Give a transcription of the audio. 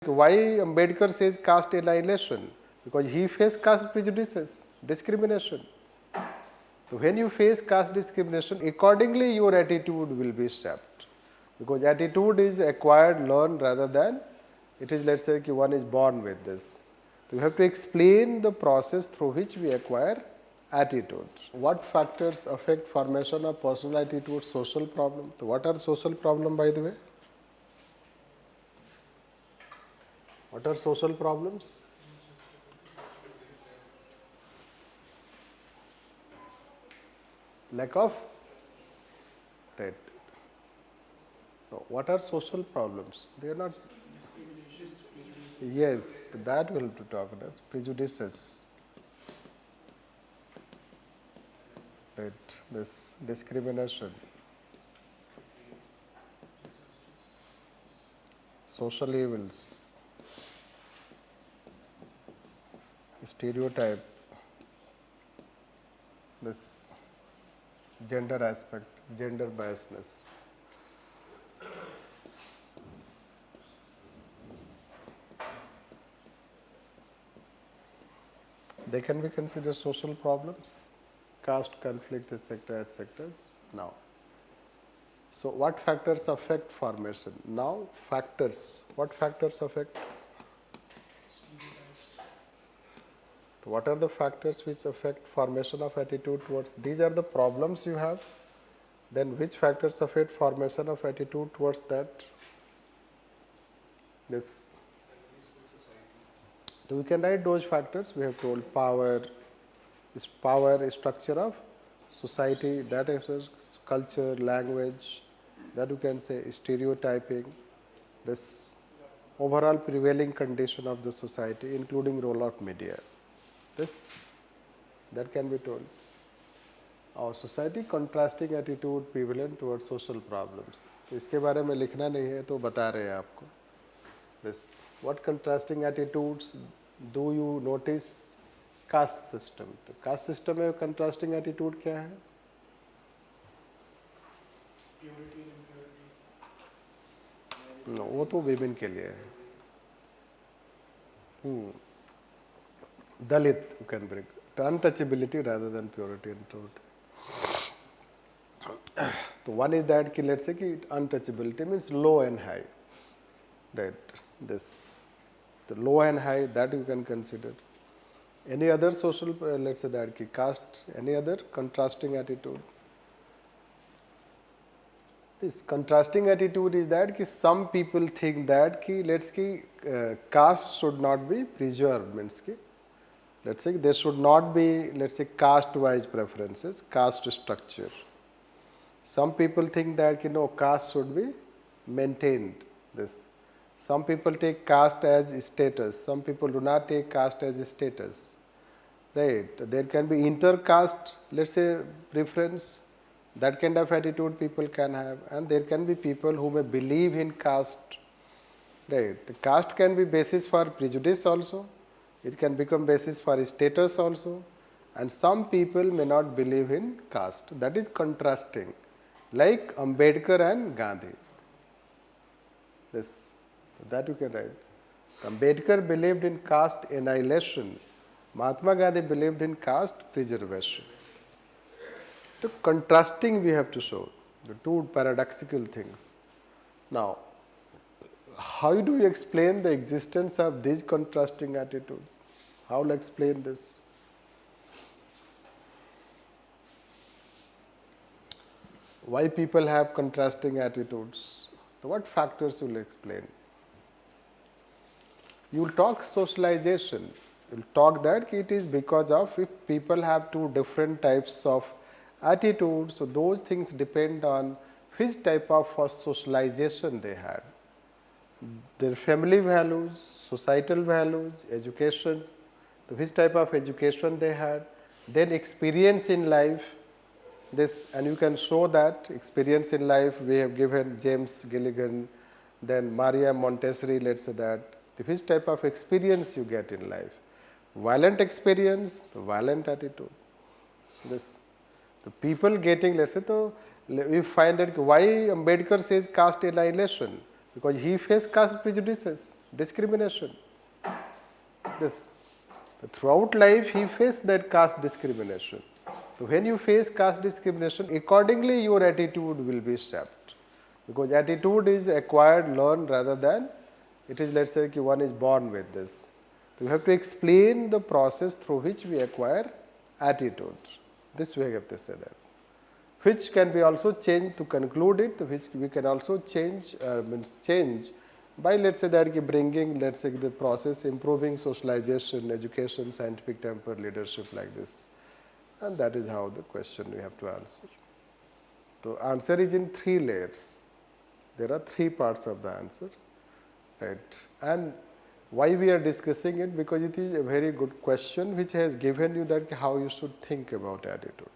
Why Ambedkar says caste annihilation? Because he faced caste prejudices, discrimination. So when you face caste discrimination, accordingly your attitude will be shaped. Because attitude is acquired, learned rather than it is, let's say, one is born with this. So you have to explain the process through which we acquire attitude. What factors affect formation of personality towards social problem? So what are social problem, by the way? What are social problems? Lack of right. No, what are social problems? They are not. Yes, that will have to talk about prejudices. Right, this discrimination, social evils, stereotype, this gender aspect, gender biasness. They can be considered social problems, caste conflict, etc., etc. Now, so what factors affect formation? Now, factors. What factors affect? What are the factors which affect formation of attitude towards? These are the problems you have. Then which factors affect formation of attitude towards that? This. So we can write those factors. We have told power structure of society, that is culture, language, that you can say stereotyping, this overall prevailing condition of the society, including role of media. This, that can be told. Our society contrasting attitude prevalent towards social problems. तो इसके बारे में लिखना नहीं है तो बता रहे हैं आपको. This, what contrasting attitudes do you notice? Caste system. तो caste system में contrasting attitude क्या है? No, वो तो women के लिए है. Dalit you can bring. Untouchability rather than purity and truth. So one is that कि let's say कि untouchability means low and high. Right. This, the low and high, that you can consider. Any other social, let's say that ki caste, any other contrasting attitude? This contrasting attitude is that ki some people think that ki let's ki caste should not be preserved, means ki let's say there should not be, let's say, caste wise preferences, caste structure. Some people think that no, caste should be maintained. This. Some people take caste as status. Some people do not take caste as status. Right. There can be inter-caste, let's say, preference. That kind of attitude people can have. And there can be people who may believe in caste. Right. The caste can be basis for prejudice also. It can become basis for status also. And some people may not believe in caste. That is contrasting. Like Ambedkar and Gandhi. This. That you can write. Ambedkar believed in caste annihilation. Mahatma Gandhi believed in caste preservation. So contrasting we have to show, the two paradoxical things. Now, how do you explain the existence of this contrasting attitude? How will I explain this? Why people have contrasting attitudes? So what factors will explain? You will talk socialization. You will talk that it is because of if people have two different types of attitudes, so those things depend on which type of socialization they had. Their family values, societal values, education, which type of education they had, then experience in life. This, and you can show that experience in life. We have given James Gilligan, then Maria Montessori, let's say that. Which type of experience you get in life? Violent experience, violent attitude. This, the people getting, let's say, we find that why Ambedkar says caste annihilation. because he faced caste prejudices, discrimination. This throughout life he faced that caste discrimination. So when you face caste discrimination, accordingly your attitude will be shaped, because attitude is acquired, learned, rather than it is, let's say, one is born with this. So you have to explain the process through which we acquire attitude. This way you have to say that, which can be also changed to conclude it, which we can also change, change by, let's say, that bringing, let's say, the process, improving socialization, education, scientific temper, leadership, like this. And that is how the question we have to answer. So answer is in 3 layers. There are 3 parts of the answer, right? And why we are discussing it? Because it is a very good question which has given you that how you should think about attitude.